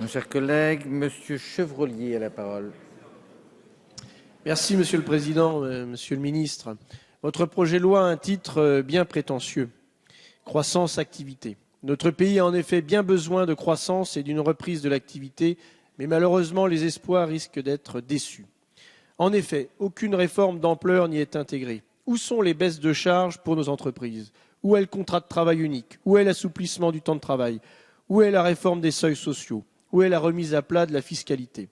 Mon cher collègue, Monsieur Chevrollier a la parole. Merci Monsieur le Président, Monsieur le Ministre. Votre projet de loi a un titre bien prétentieux, croissance, activité. Notre pays a en effet bien besoin de croissance et d'une reprise de l'activité, mais malheureusement les espoirs risquent d'être déçus. En effet, aucune réforme d'ampleur n'y est intégrée. Où sont les baisses de charges pour nos entreprises? Où est le contrat de travail unique? Où est l'assouplissement du temps de travail? Où est la réforme des seuils sociaux? Où est la remise à plat de la fiscalité?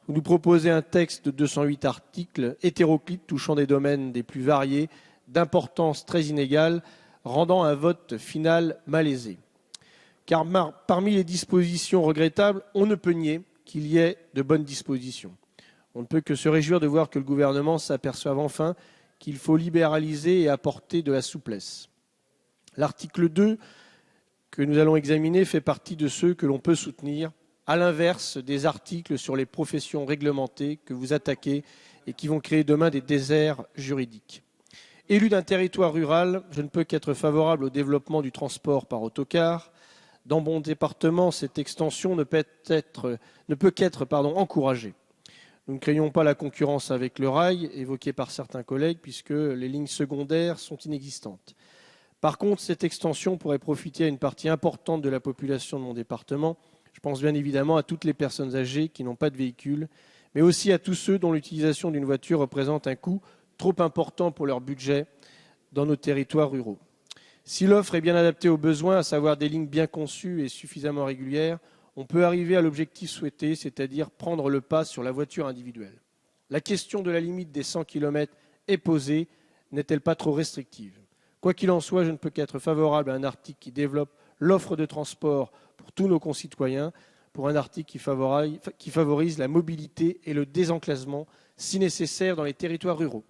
Vous nous proposez un texte de 208 articles, hétéroclite, touchant des domaines des plus variés, d'importance très inégale, rendant un vote final malaisé. Car parmi les dispositions regrettables, on ne peut nier qu'il y ait de bonnes dispositions. On ne peut que se réjouir de voir que le gouvernement s'aperçoive enfin qu'il faut libéraliser et apporter de la souplesse. L'article 2 que nous allons examiner fait partie de ceux que l'on peut soutenir, à l'inverse des articles sur les professions réglementées que vous attaquez et qui vont créer demain des déserts juridiques. Élu d'un territoire rural, je ne peux qu'être favorable au développement du transport par autocar. Dans mon département, cette extension ne peut qu'être encouragée. Nous ne craignons pas la concurrence avec le rail, évoquée par certains collègues, puisque les lignes secondaires sont inexistantes. Par contre, cette extension pourrait profiter à une partie importante de la population de mon département. Je pense bien évidemment à toutes les personnes âgées qui n'ont pas de véhicule, mais aussi à tous ceux dont l'utilisation d'une voiture représente un coût trop important pour leur budget dans nos territoires ruraux. Si l'offre est bien adaptée aux besoins, à savoir des lignes bien conçues et suffisamment régulières, on peut arriver à l'objectif souhaité, c'est-à-dire prendre le pas sur la voiture individuelle. La question de la limite des 100 km est posée, n'est-elle pas trop restrictive? Quoi qu'il en soit, je ne peux qu'être favorable à un article qui développe l'offre de transport pour tous nos concitoyens, pour un article qui favorise la mobilité et le désenclavement, si nécessaire, dans les territoires ruraux.